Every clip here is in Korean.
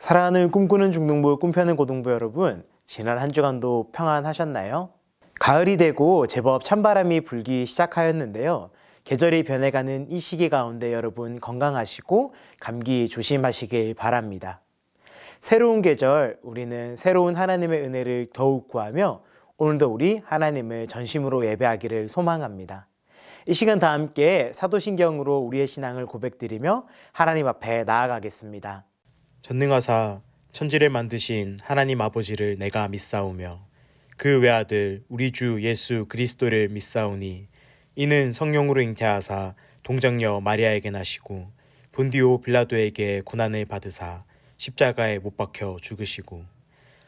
사랑하는 꿈꾸는 중등부 꿈펴는 고등부 여러분, 지난 한 주간도 평안하셨나요? 가을이 되고 제법 찬바람이 불기 시작하였는데요. 계절이 변해가는 이 시기 가운데 여러분 건강하시고 감기 조심하시길 바랍니다. 새로운 계절, 우리는 새로운 하나님의 은혜를 더욱 구하며 오늘도 우리 하나님을 전심으로 예배하기를 소망합니다. 이 시간 다 함께 사도신경으로 우리의 신앙을 고백드리며 하나님 앞에 나아가겠습니다. 전능하사 천지를 만드신 하나님 아버지를 내가 믿사오며 그 외아들 우리 주 예수 그리스도를 믿사오니 이는 성령으로 잉태하사 동정녀 마리아에게 나시고 본디오 빌라도에게 고난을 받으사 십자가에 못 박혀 죽으시고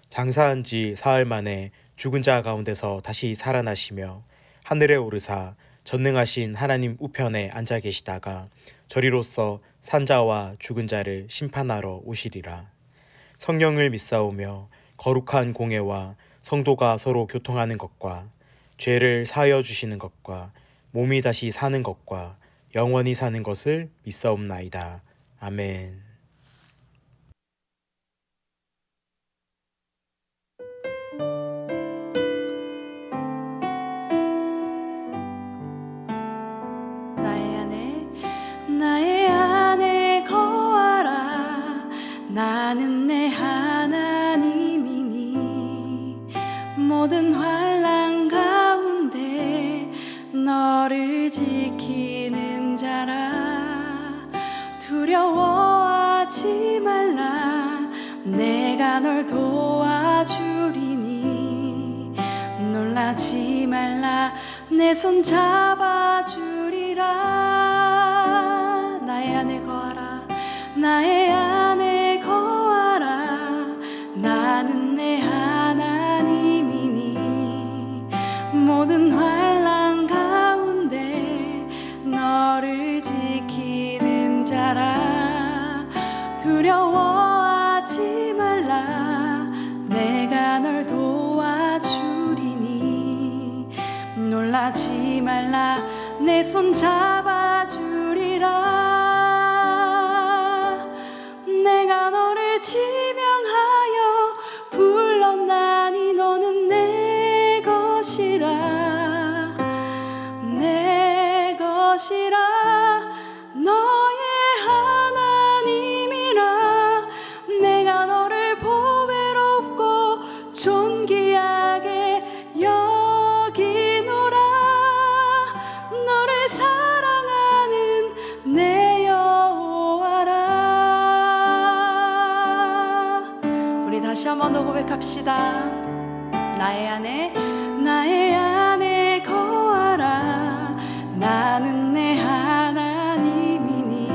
장사한 지 사흘 만에 죽은 자 가운데서 다시 살아나시며 하늘에 오르사 전능하신 하나님 우편에 앉아 계시다가 저리로서 산자와 죽은 자를 심판하러 오시리라. 성령을 믿사오며 거룩한 공예와 성도가 서로 교통하는 것과 죄를 사하여 주시는 것과 몸이 다시 사는 것과 영원히 사는 것을 믿사옵나이다. 아멘. 나의 안에 거하라. 나는 내 하나님이니 모든 환난 가운데 너를 지키는 자라. 두려워하지 말라. 내가 널 도와주리니 놀라지 말라. 내 손 잡아주리라. 나의 안에 거하라. 나의 안에 거하라. 나는 내 하나님이니 모든 환난 가운데 너를 지키는 자라. 두려워하지 말라. 내가 널 도와주리니 놀라지 말라. 내 손 잡아주리라. 내가 너를 지명하여 불렀나니 너는 내 것이라. 내 것이라. 너의 하나님이라. 내가 너를 보배롭고 존귀하게 여기노라. 너를 사랑하는 내 여호와라. 우리 다시 한 번 더 고백합시다. 나의 안에 거하라. 나는 내 하나님이니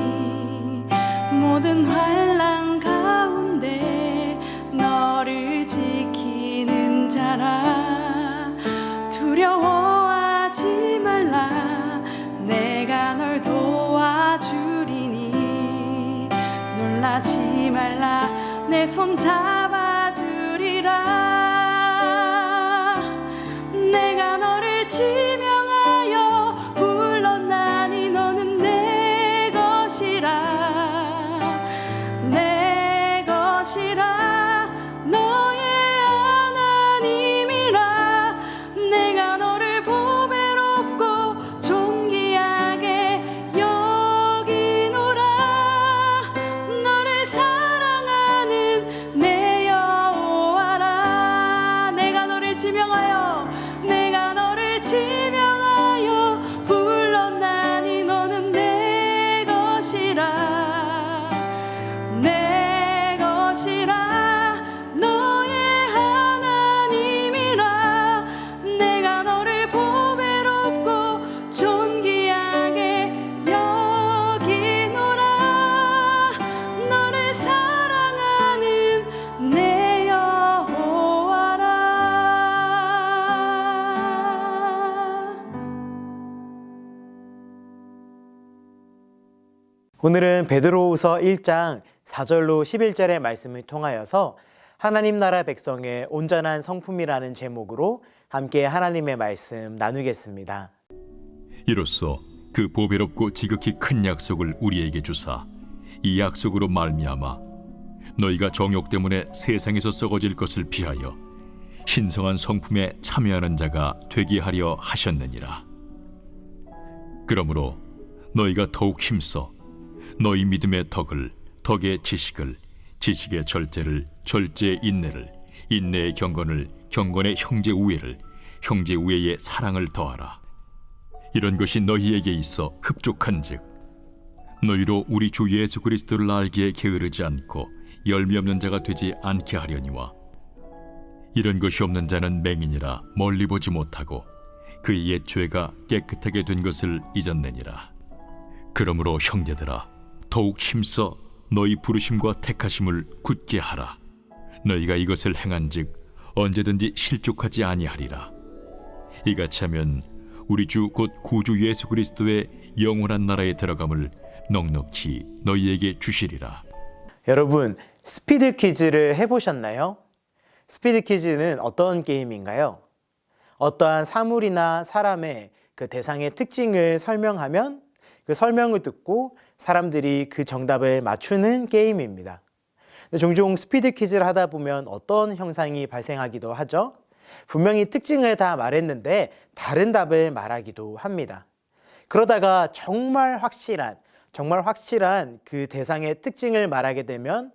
모든 환난 가운데 너를 지키는 자라. 두려워하지 말라. 내가 널 도와주리니 놀라지 말라. 내 손 잡아주리라. 내가 너를 지명하여 불렀나니 너는 내 것이라. 내 것이라. 너의 하나님이라. 내가 너를 보배롭고 존귀하게 여기노라. 너를 사랑하는 내 여호와라. 내가 너를 지명하여 불렀나니 너는 내 것이라. 내 것이라. 너의 하나님이라. 내가 너를 보배롭고 존귀하게 여기노라. 너를 사랑하는 내 여호와라. 오늘은 베드로후서 1장 4절로 11절의 말씀을 통하여서 하나님 나라 백성의 온전한 성품이라는 제목으로 함께 하나님의 말씀 나누겠습니다. 이로써 그 보배롭고 지극히 큰 약속을 우리에게 주사 이 약속으로 말미암아 너희가 정욕 때문에 세상에서 썩어질 것을 피하여 신성한 성품에 참여하는 자가 되게 하려 하셨느니라. 그러므로 너희가 더욱 힘써 너희 믿음의 덕을, 덕의 지식을, 지식의 절제를, 절제의 인내를, 인내의 경건을, 경건의 형제 우애를, 형제 우애의 사랑을 더하라. 이런 것이 너희에게 있어 흡족한즉 너희로 우리 주 예수 그리스도를 알기에 게으르지 않고 열매 없는 자가 되지 않게 하려니와, 이런 것이 없는 자는 맹인이라 멀리 보지 못하고 그의 옛 죄가 깨끗하게 된 것을 잊었느니라. 그러므로 형제들아, 더욱 힘써 너희 부르심과 택하심을 굳게 하라. 너희가 이것을 행한즉 언제든지 실족하지 아니하리라. 이같이 하면 우리 주 곧 구주 예수 그리스도의 영원한 나라에 들어감을 넉넉히 너희에게 주시리라. 여러분, 스피드 퀴즈를 해보셨나요? 스피드 퀴즈는 어떤 게임인가요? 어떠한 사물이나 사람의 그 대상의 특징을 설명하면 그 설명을 듣고 사람들이 그 정답을 맞추는 게임입니다. 종종 스피드 퀴즈를 하다 보면 어떤 현상이 발생하기도 하죠? 분명히 특징을 다 말했는데 다른 답을 말하기도 합니다. 그러다가 정말 확실한 그 대상의 특징을 말하게 되면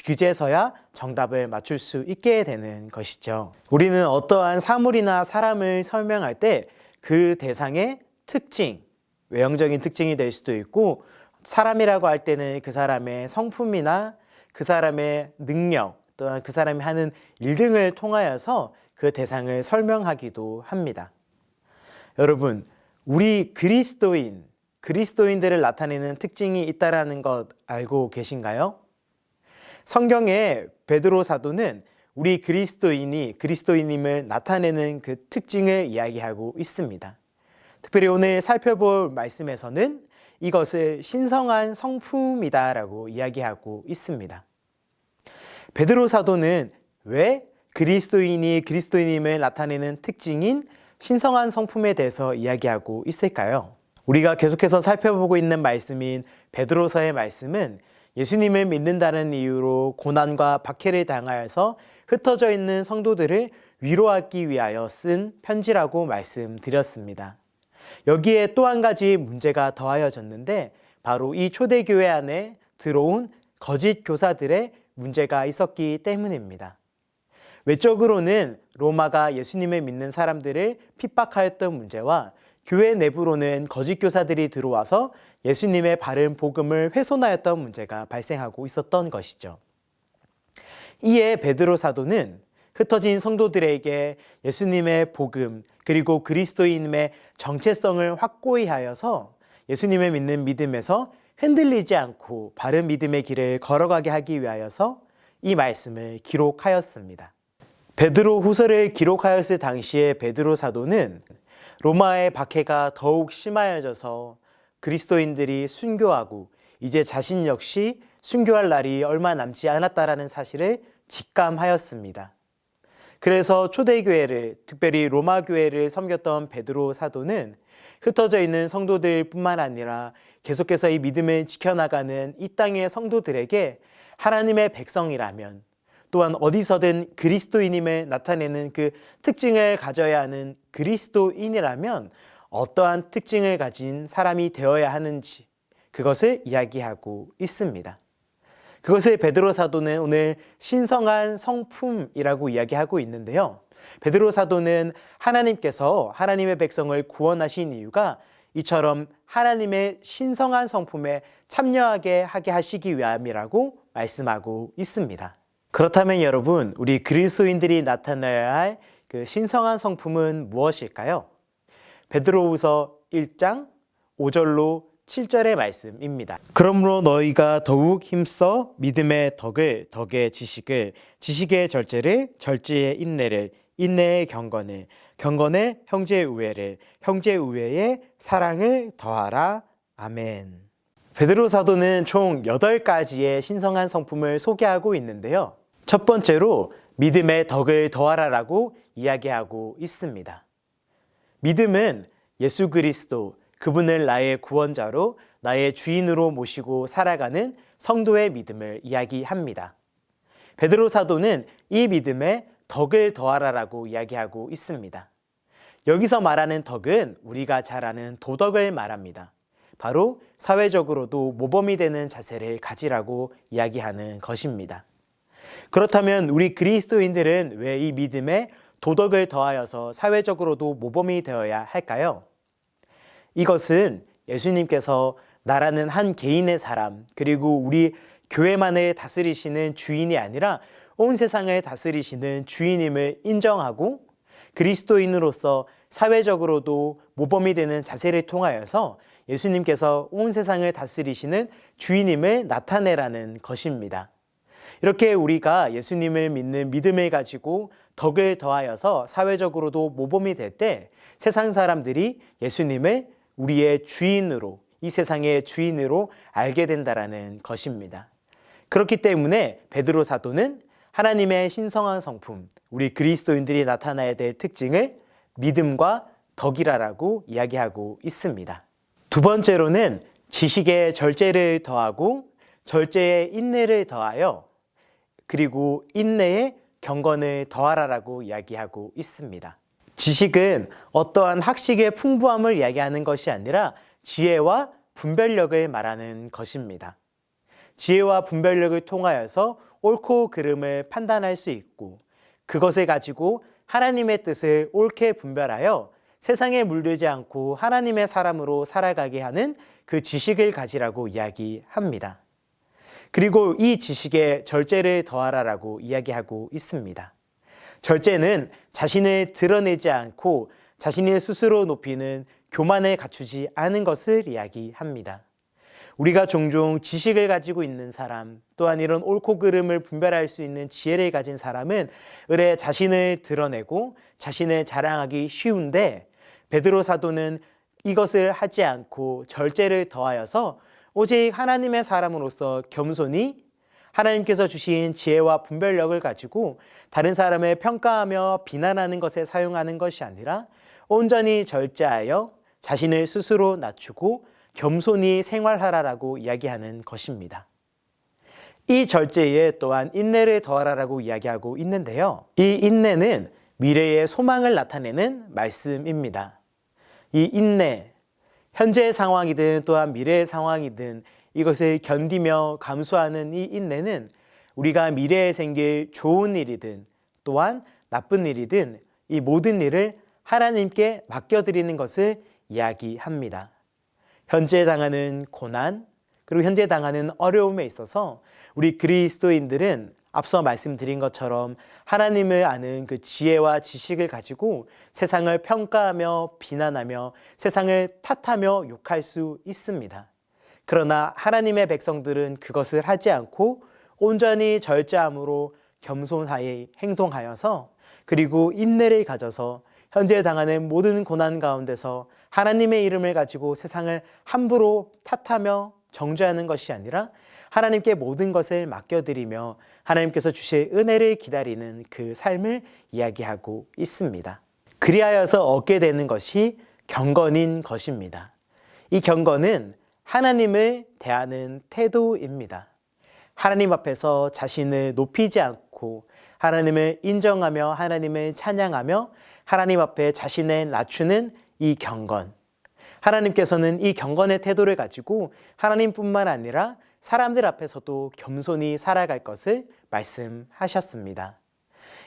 그제서야 정답을 맞출 수 있게 되는 것이죠. 우리는 어떠한 사물이나 사람을 설명할 때 그 대상의 특징, 외형적인 특징이 될 수도 있고, 사람이라고 할 때는 그 사람의 성품이나 그 사람의 능력, 또한 그 사람이 하는 일 등을 통하여서 그 대상을 설명하기도 합니다. 여러분, 우리 그리스도인들을 나타내는 특징이 있다는 것 알고 계신가요? 성경에 베드로 사도는 우리 그리스도인임을 나타내는 그 특징을 이야기하고 있습니다. 특별히 오늘 살펴볼 말씀에서는 이것을 신성한 성품이다라고 이야기하고 있습니다. 베드로 사도는 왜 그리스도인이 그리스도인임을 나타내는 특징인 신성한 성품에 대해서 이야기하고 있을까요? 우리가 계속해서 살펴보고 있는 말씀인 베드로서의 말씀은 예수님을 믿는다는 이유로 고난과 박해를 당하여서 흩어져 있는 성도들을 위로하기 위하여 쓴 편지라고 말씀드렸습니다. 여기에 또 한 가지 문제가 더하여졌는데 바로 이 초대교회 안에 들어온 거짓 교사들의 문제가 있었기 때문입니다. 외적으로는 로마가 예수님을 믿는 사람들을 핍박하였던 문제와 교회 내부로는 거짓 교사들이 들어와서 예수님의 바른 복음을 훼손하였던 문제가 발생하고 있었던 것이죠. 이에 베드로 사도는 흩어진 성도들에게 예수님의 복음 그리고 그리스도인의 정체성을 확고히 하여서 예수님을 믿는 믿음에서 흔들리지 않고 바른 믿음의 길을 걸어가게 하기 위하여서 이 말씀을 기록하였습니다. 베드로 후서를 기록하였을 당시에 베드로 사도는 로마의 박해가 더욱 심하여져서 그리스도인들이 순교하고 이제 자신 역시 순교할 날이 얼마 남지 않았다라는 사실을 직감하였습니다. 그래서 초대교회를, 특별히 로마 교회를 섬겼던 베드로 사도는 흩어져 있는 성도들 뿐만 아니라 계속해서 이 믿음을 지켜나가는 이 땅의 성도들에게 하나님의 백성이라면, 또한 어디서든 그리스도인임을 나타내는 그 특징을 가져야 하는 그리스도인이라면 어떠한 특징을 가진 사람이 되어야 하는지 그것을 이야기하고 있습니다. 그것을 베드로 사도는 오늘 신성한 성품이라고 이야기하고 있는데요. 베드로 사도는 하나님께서 하나님의 백성을 구원하신 이유가 이처럼 하나님의 신성한 성품에 참여하게 하게 하시기 위함이라고 말씀하고 있습니다. 그렇다면 여러분, 우리 그리스도인들이 나타내야 할 그 신성한 성품은 무엇일까요? 베드로후서 1장 5절로 7절의 말씀입니다. 그러므로 너희가 더욱 힘써 믿음의 덕을, 덕의 지식을, 지식의 절제를, 절제의 인내를, 인내의 경건을, 경건의 형제 우애를, 형제 우애의 사랑을 더하라. 아멘. 베드로 사도는 총 8가지의 신성한 성품을 소개하고 있는데요. 첫 번째로 믿음의 덕을 더하라라고 이야기하고 있습니다. 믿음은 예수 그리스도, 그분을 나의 구원자로 나의 주인으로 모시고 살아가는 성도의 믿음을 이야기합니다. 베드로 사도는 이 믿음에 덕을 더하라라고 이야기하고 있습니다. 여기서 말하는 덕은 우리가 잘 아는 도덕을 말합니다. 바로 사회적으로도 모범이 되는 자세를 가지라고 이야기하는 것입니다. 그렇다면 우리 그리스도인들은 왜 이 믿음에 도덕을 더하여서 사회적으로도 모범이 되어야 할까요? 이것은 예수님께서 나라는 한 개인의 사람, 그리고 우리 교회만을 다스리시는 주인이 아니라 온 세상을 다스리시는 주인임을 인정하고 그리스도인으로서 사회적으로도 모범이 되는 자세를 통하여서 예수님께서 온 세상을 다스리시는 주인임을 나타내라는 것입니다. 이렇게 우리가 예수님을 믿는 믿음을 가지고 덕을 더하여서 사회적으로도 모범이 될 때 세상 사람들이 예수님을 우리의 주인으로, 이 세상의 주인으로 알게 된다라는 것입니다. 그렇기 때문에 베드로 사도는 하나님의 신성한 성품, 우리 그리스도인들이 나타나야 될 특징을 믿음과 덕이라고 이야기하고 있습니다. 두 번째로는 지식에 절제를 더하고 절제에 인내를 더하여 그리고 인내에 경건을 더하라라고 이야기하고 있습니다. 지식은 어떠한 학식의 풍부함을 이야기하는 것이 아니라 지혜와 분별력을 말하는 것입니다. 지혜와 분별력을 통하여서 옳고 그름을 판단할 수 있고 그것을 가지고 하나님의 뜻을 옳게 분별하여 세상에 물들지 않고 하나님의 사람으로 살아가게 하는 그 지식을 가지라고 이야기합니다. 그리고 이 지식에 절제를 더하라라고 이야기하고 있습니다. 절제는 자신을 드러내지 않고 자신을 스스로 높이는 교만을 갖추지 않은 것을 이야기합니다. 우리가 종종 지식을 가지고 있는 사람, 또한 이런 옳고 그름을 분별할 수 있는 지혜를 가진 사람은 을에 자신을 드러내고 자신을 자랑하기 쉬운데 베드로 사도는 이것을 하지 않고 절제를 더하여서 오직 하나님의 사람으로서 겸손히 하나님께서 주신 지혜와 분별력을 가지고 다른 사람을 평가하며 비난하는 것에 사용하는 것이 아니라 온전히 절제하여 자신을 스스로 낮추고 겸손히 생활하라라고 이야기하는 것입니다. 이 절제에 또한 인내를 더하라라고 이야기하고 있는데요. 이 인내는 미래의 소망을 나타내는 말씀입니다. 이 인내, 현재의 상황이든 또한 미래의 상황이든 이것을 견디며 감수하는 이 인내는 우리가 미래에 생길 좋은 일이든 또한 나쁜 일이든 이 모든 일을 하나님께 맡겨드리는 것을 이야기합니다. 현재 당하는 고난, 그리고 현재 당하는 어려움에 있어서 우리 그리스도인들은 앞서 말씀드린 것처럼 하나님을 아는 그 지혜와 지식을 가지고 세상을 평가하며 비난하며 세상을 탓하며 욕할 수 있습니다. 그러나 하나님의 백성들은 그것을 하지 않고 온전히 절제함으로 겸손하게 행동하여서 그리고 인내를 가져서 현재 당하는 모든 고난 가운데서 하나님의 이름을 가지고 세상을 함부로 탓하며 정죄하는 것이 아니라 하나님께 모든 것을 맡겨드리며 하나님께서 주실 은혜를 기다리는 그 삶을 이야기하고 있습니다. 그리하여서 얻게 되는 것이 경건인 것입니다. 이 경건은 하나님을 대하는 태도입니다. 하나님 앞에서 자신을 높이지 않고 하나님을 인정하며 하나님을 찬양하며 하나님 앞에 자신을 낮추는 이 경건. 하나님께서는 이 경건의 태도를 가지고 하나님뿐만 아니라 사람들 앞에서도 겸손히 살아갈 것을 말씀하셨습니다.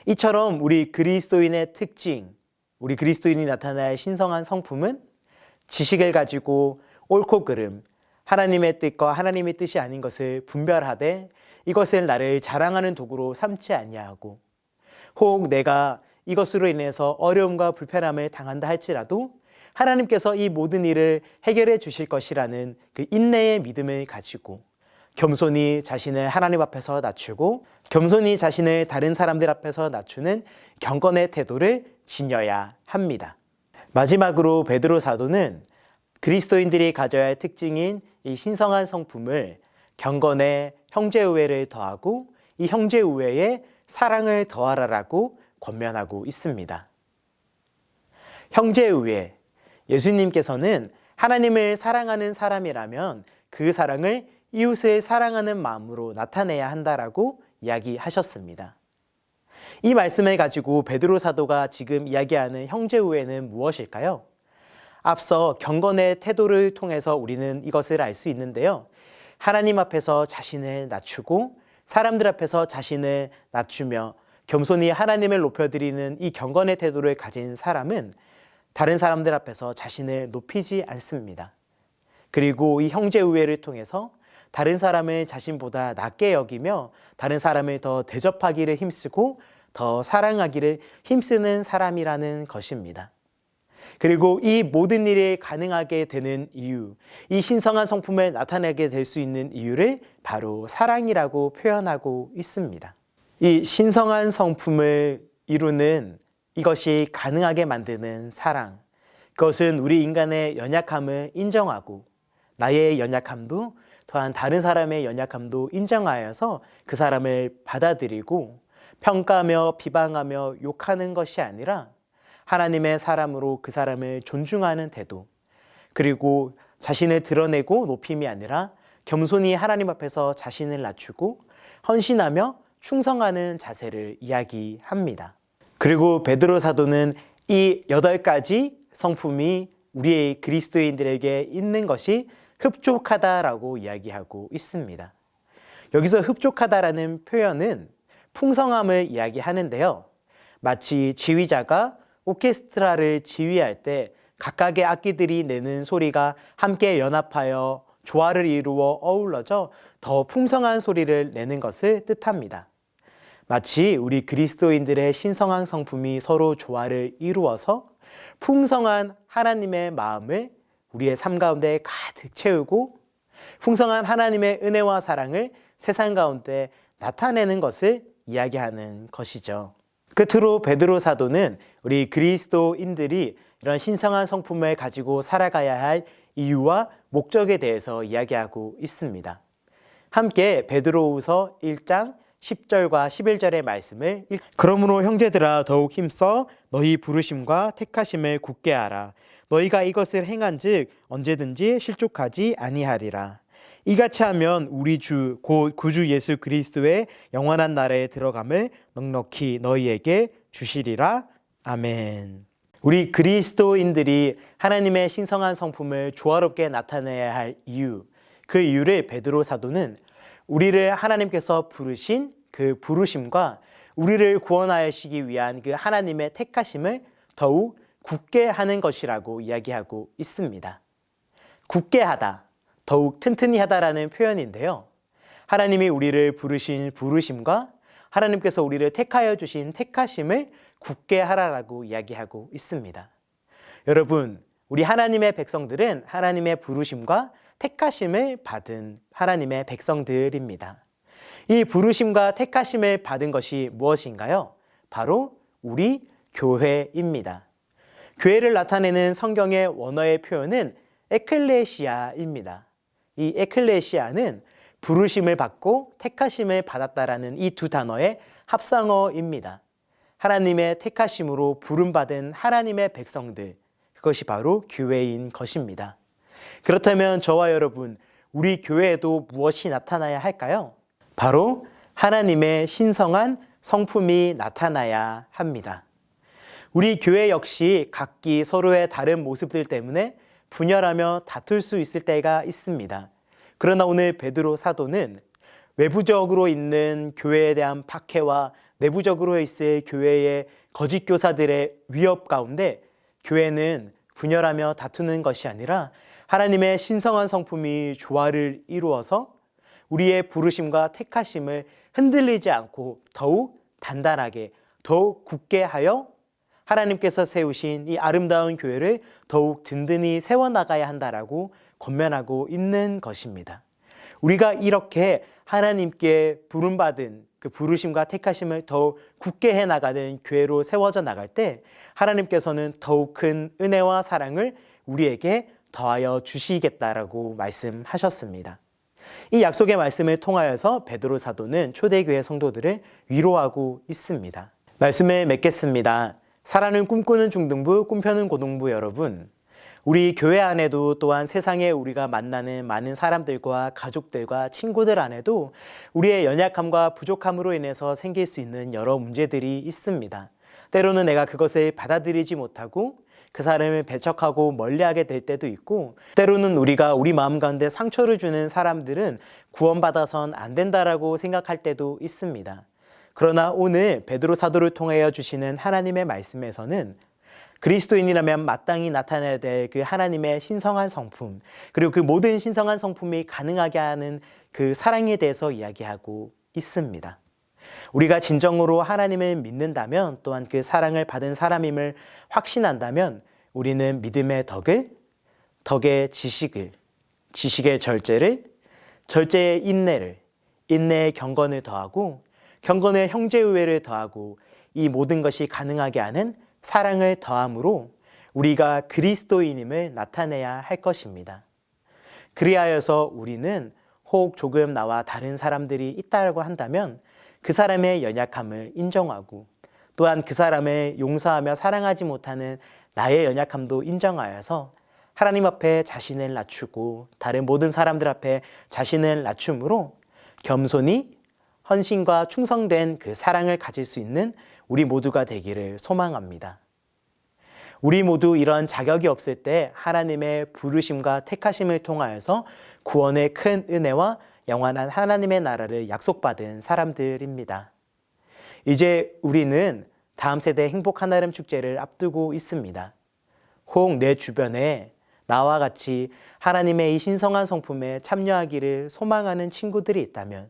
이처럼 우리 그리스도인의 특징, 우리 그리스도인이 나타날 신성한 성품은 지식을 가지고 옳고 그름, 하나님의 뜻과 하나님의 뜻이 아닌 것을 분별하되 이것을 나를 자랑하는 도구로 삼지 아니하고 혹 내가 이것으로 인해서 어려움과 불편함을 당한다 할지라도 하나님께서 이 모든 일을 해결해 주실 것이라는 그 인내의 믿음을 가지고 겸손히 자신을 하나님 앞에서 낮추고 겸손히 자신을 다른 사람들 앞에서 낮추는 경건의 태도를 지녀야 합니다. 마지막으로 베드로 사도는 그리스도인들이 가져야 할 특징인 이 신성한 성품을 경건에 형제우애를 더하고 이 형제우애에 사랑을 더하라라고 권면하고 있습니다. 형제우애, 예수님께서는 하나님을 사랑하는 사람이라면 그 사랑을 이웃을 사랑하는 마음으로 나타내야 한다라고 이야기하셨습니다. 이 말씀을 가지고 베드로 사도가 지금 이야기하는 형제 우애는 무엇일까요? 앞서 경건의 태도를 통해서 우리는 이것을 알 수 있는데요. 하나님 앞에서 자신을 낮추고 사람들 앞에서 자신을 낮추며 겸손히 하나님을 높여드리는 이 경건의 태도를 가진 사람은 다른 사람들 앞에서 자신을 높이지 않습니다. 그리고 이 형제 우애를 통해서 다른 사람을 자신보다 낮게 여기며 다른 사람을 더 대접하기를 힘쓰고 더 사랑하기를 힘쓰는 사람이라는 것입니다. 그리고 이 모든 일이 가능하게 되는 이유, 이 신성한 성품을 나타내게 될 수 있는 이유를 바로 사랑이라고 표현하고 있습니다. 이 신성한 성품을 이루는 이것이 가능하게 만드는 사랑, 그것은 우리 인간의 연약함을 인정하고 나의 연약함도 또한 다른 사람의 연약함도 인정하여서 그 사람을 받아들이고 평가하며 비방하며 욕하는 것이 아니라 하나님의 사람으로 그 사람을 존중하는 태도, 그리고 자신을 드러내고 높임이 아니라 겸손히 하나님 앞에서 자신을 낮추고 헌신하며 충성하는 자세를 이야기합니다. 그리고 베드로 사도는 이 8가지 성품이 우리의 그리스도인들에게 있는 것이 흡족하다라고 이야기하고 있습니다. 여기서 흡족하다라는 표현은 풍성함을 이야기하는데요. 마치 지휘자가 오케스트라를 지휘할 때 각각의 악기들이 내는 소리가 함께 연합하여 조화를 이루어 어우러져 더 풍성한 소리를 내는 것을 뜻합니다. 마치 우리 그리스도인들의 신성한 성품이 서로 조화를 이루어서 풍성한 하나님의 마음을 우리의 삶 가운데 가득 채우고 풍성한 하나님의 은혜와 사랑을 세상 가운데 나타내는 것을 이야기하는 것이죠. 끝으로 베드로 사도는 우리 그리스도인들이 이런 신성한 성품을 가지고 살아가야 할 이유와 목적에 대해서 이야기하고 있습니다. 함께 베드로후서 1장 10절과 11절의 말씀을 그러므로 형제들아 더욱 힘써 너희 부르심과 택하심을 굳게 하라. 너희가 이것을 행한즉 언제든지 실족하지 아니하리라. 이같이 하면 우리 주 곧 구주 예수 그리스도의 영원한 나라에 들어감을 넉넉히 너희에게 주시리라. 아멘. 우리 그리스도인들이 하나님의 신성한 성품을 조화롭게 나타내야 할 이유, 그 이유를 베드로 사도는 우리를 하나님께서 부르신 그 부르심과 우리를 구원하시기 위한 그 하나님의 택하심을 더욱 굳게 하는 것이라고 이야기하고 있습니다. 굳게 하다, 더욱 튼튼히 하다라는 표현인데요. 하나님이 우리를 부르신 부르심과 하나님께서 우리를 택하여 주신 택하심을 굳게 하라라고 이야기하고 있습니다. 여러분, 우리 하나님의 백성들은 하나님의 부르심과 택하심을 받은 하나님의 백성들입니다. 이 부르심과 택하심을 받은 것이 무엇인가요? 바로 우리 교회입니다. 교회를 나타내는 성경의 원어의 표현은 에클레시아입니다. 이 에클레시아는 부르심을 받고 택하심을 받았다라는 이 두 단어의 합성어입니다. 하나님의 택하심으로 부름받은 하나님의 백성들, 그것이 바로 교회인 것입니다. 그렇다면 저와 여러분, 우리 교회에도 무엇이 나타나야 할까요? 바로 하나님의 신성한 성품이 나타나야 합니다. 우리 교회 역시 각기 서로의 다른 모습들 때문에 분열하며 다툴 수 있을 때가 있습니다. 그러나 오늘 베드로 사도는 외부적으로 있는 교회에 대한 박해와 내부적으로 있을 교회의 거짓 교사들의 위협 가운데 교회는 분열하며 다투는 것이 아니라 하나님의 신성한 성품이 조화를 이루어서 우리의 부르심과 택하심을 흔들리지 않고 더욱 단단하게, 더욱 굳게 하여 하나님께서 세우신 이 아름다운 교회를 더욱 든든히 세워나가야 한다라고 권면하고 있는 것입니다. 우리가 이렇게 하나님께 부름받은 그 부르심과 택하심을 더욱 굳게 해나가는 교회로 세워져 나갈 때 하나님께서는 더욱 큰 은혜와 사랑을 우리에게 더하여 주시겠다라고 말씀하셨습니다. 이 약속의 말씀을 통하여서 베드로 사도는 초대교회 성도들을 위로하고 있습니다. 말씀을 맺겠습니다. 사랑을 꿈꾸는 중등부, 꿈펴는 고등부 여러분, 우리 교회 안에도 또한 세상에 우리가 만나는 많은 사람들과 가족들과 친구들 안에도 우리의 연약함과 부족함으로 인해서 생길 수 있는 여러 문제들이 있습니다. 때로는 내가 그것을 받아들이지 못하고 그 사람을 배척하고 멀리하게 될 때도 있고, 때로는 우리가 우리 마음 가운데 상처를 주는 사람들은 구원받아선 안 된다라고 생각할 때도 있습니다. 그러나 오늘 베드로 사도를 통하여 주시는 하나님의 말씀에서는 그리스도인이라면 마땅히 나타내야 될 그 하나님의 신성한 성품, 그리고 그 모든 신성한 성품이 가능하게 하는 그 사랑에 대해서 이야기하고 있습니다. 우리가 진정으로 하나님을 믿는다면, 또한 그 사랑을 받은 사람임을 확신한다면 우리는 믿음의 덕을, 덕의 지식을, 지식의 절제를, 절제의 인내를, 인내의 경건을 더하고 경건의 형제의회를 더하고 이 모든 것이 가능하게 하는 사랑을 더함으로 우리가 그리스도인임을 나타내야 할 것입니다. 그리하여서 우리는 혹 조금 나와 다른 사람들이 있다고 한다면 그 사람의 연약함을 인정하고, 또한 그 사람을 용서하며 사랑하지 못하는 나의 연약함도 인정하여서 하나님 앞에 자신을 낮추고 다른 모든 사람들 앞에 자신을 낮춤으로 겸손히 헌신과 충성된 그 사랑을 가질 수 있는 우리 모두가 되기를 소망합니다. 우리 모두 이런 자격이 없을 때 하나님의 부르심과 택하심을 통하여서 구원의 큰 은혜와 영원한 하나님의 나라를 약속받은 사람들입니다. 이제 우리는 다음 세대 행복 한아름 축제를 앞두고 있습니다. 혹 내 주변에 나와 같이 하나님의 이 신성한 성품에 참여하기를 소망하는 친구들이 있다면,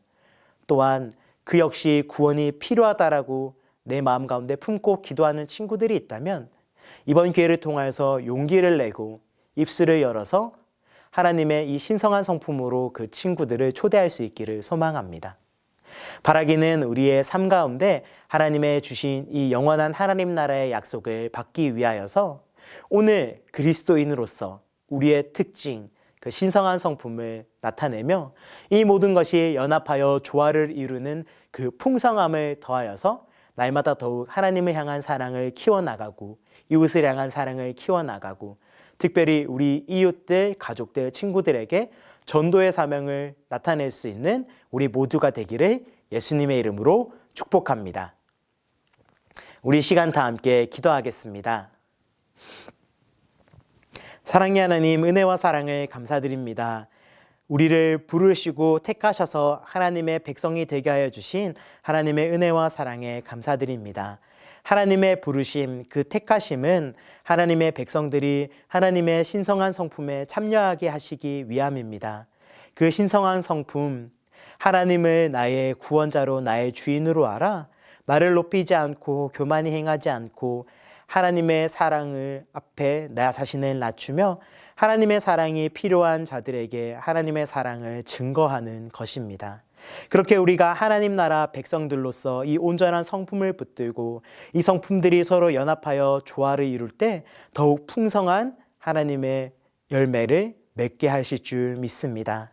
또한 그 역시 구원이 필요하다라고 내 마음 가운데 품고 기도하는 친구들이 있다면 이번 기회를 통해서 용기를 내고 입술을 열어서 하나님의 이 신성한 성품으로 그 친구들을 초대할 수 있기를 소망합니다. 바라기는 우리의 삶 가운데 하나님의 주신 이 영원한 하나님 나라의 약속을 받기 위하여서 오늘 그리스도인으로서 우리의 특징, 그 신성한 성품을 나타내며 이 모든 것이 연합하여 조화를 이루는 그 풍성함을 더하여서 날마다 더욱 하나님을 향한 사랑을 키워나가고 이웃을 향한 사랑을 키워나가고 특별히 우리 이웃들, 가족들, 친구들에게 전도의 사명을 나타낼 수 있는 우리 모두가 되기를 예수님의 이름으로 축복합니다. 우리 시간 다 함께 기도하겠습니다. 사랑의 하나님, 은혜와 사랑을 감사드립니다. 우리를 부르시고 택하셔서 하나님의 백성이 되게 하여 주신 하나님의 은혜와 사랑에 감사드립니다. 하나님의 부르심, 그 택하심은 하나님의 백성들이 하나님의 신성한 성품에 참여하게 하시기 위함입니다. 그 신성한 성품, 하나님을 나의 구원자로, 나의 주인으로 알아 나를 높이지 않고 교만히 행하지 않고 하나님의 사랑을 앞에 나 자신을 낮추며 하나님의 사랑이 필요한 자들에게 하나님의 사랑을 증거하는 것입니다. 그렇게 우리가 하나님 나라 백성들로서 이 온전한 성품을 붙들고 이 성품들이 서로 연합하여 조화를 이룰 때 더욱 풍성한 하나님의 열매를 맺게 하실 줄 믿습니다.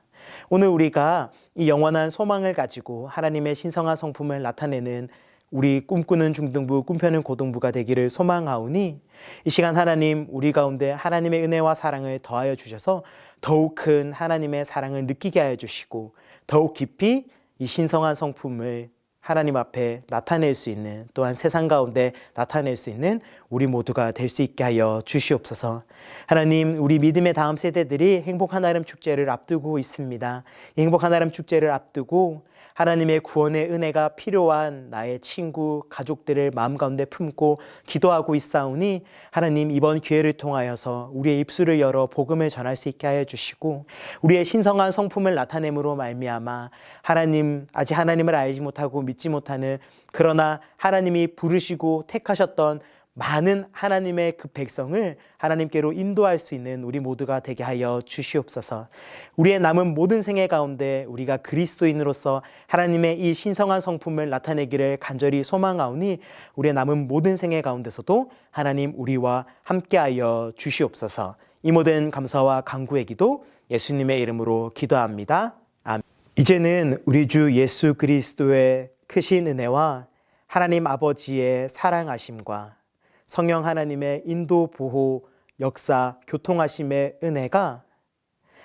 오늘 우리가 이 영원한 소망을 가지고 하나님의 신성한 성품을 나타내는 우리 꿈꾸는 중등부, 꿈펴는 고등부가 되기를 소망하오니 이 시간 하나님, 우리 가운데 하나님의 은혜와 사랑을 더하여 주셔서 더욱 큰 하나님의 사랑을 느끼게 하여 주시고 더욱 깊이 이 신성한 성품을 하나님 앞에 나타낼 수 있는, 또한 세상 가운데 나타낼 수 있는 우리 모두가 될 수 있게 하여 주시옵소서. 하나님, 우리 믿음의 다음 세대들이 행복한 아름 축제를 앞두고 있습니다. 이 행복한 아름 축제를 앞두고 하나님의 구원의 은혜가 필요한 나의 친구, 가족들을 마음 가운데 품고 기도하고 있사오니 하나님, 이번 기회를 통하여서 우리의 입술을 열어 복음을 전할 수 있게 하여 주시고 우리의 신성한 성품을 나타냄으로 말미암아 하나님, 아직 하나님을 알지 못하고 믿지 못하는, 그러나 하나님이 부르시고 택하셨던 많은 하나님의 그 백성을 하나님께로 인도할 수 있는 우리 모두가 되게 하여 주시옵소서. 우리의 남은 모든 생애 가운데 우리가 그리스도인으로서 하나님의 이 신성한 성품을 나타내기를 간절히 소망하오니 우리의 남은 모든 생애 가운데서도 하나님 우리와 함께하여 주시옵소서. 이 모든 감사와 간구의 기도 예수님의 이름으로 기도합니다. 아멘. 이제는 우리 주 예수 그리스도의 크신 은혜와 하나님 아버지의 사랑하심과 성령 하나님의 인도, 보호, 역사, 교통하심의 은혜가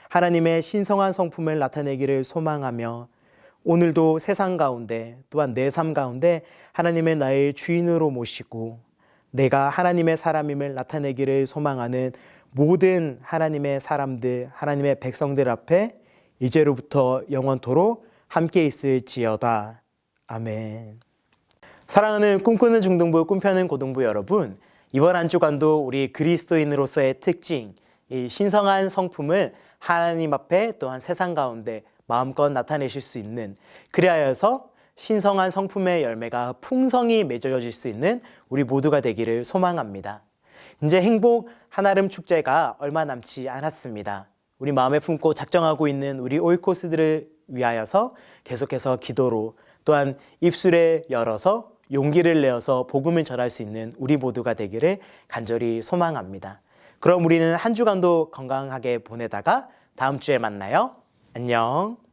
하나님의 신성한 성품을 나타내기를 소망하며 오늘도 세상 가운데 또한 내 삶 가운데 하나님의 나의 주인으로 모시고 내가 하나님의 사람임을 나타내기를 소망하는 모든 하나님의 사람들, 하나님의 백성들 앞에 이제로부터 영원토록 함께 있을지어다. 아멘. 사랑하는 꿈꾸는 중등부, 꿈펴는 고등부 여러분, 이번 한 주간도 우리 그리스도인으로서의 특징, 이 신성한 성품을 하나님 앞에 또한 세상 가운데 마음껏 나타내실 수 있는, 그리하여서 신성한 성품의 열매가 풍성히 맺어질 수 있는 우리 모두가 되기를 소망합니다. 이제 행복 한아름 축제가 얼마 남지 않았습니다. 우리 마음에 품고 작정하고 있는 우리 오이코스들을 위하여서 계속해서 기도로 또한 입술에 열어서 용기를 내어서 복음을 전할 수 있는 우리 모두가 되기를 간절히 소망합니다. 그럼 우리는 한 주간도 건강하게 보내다가 다음 주에 만나요. 안녕.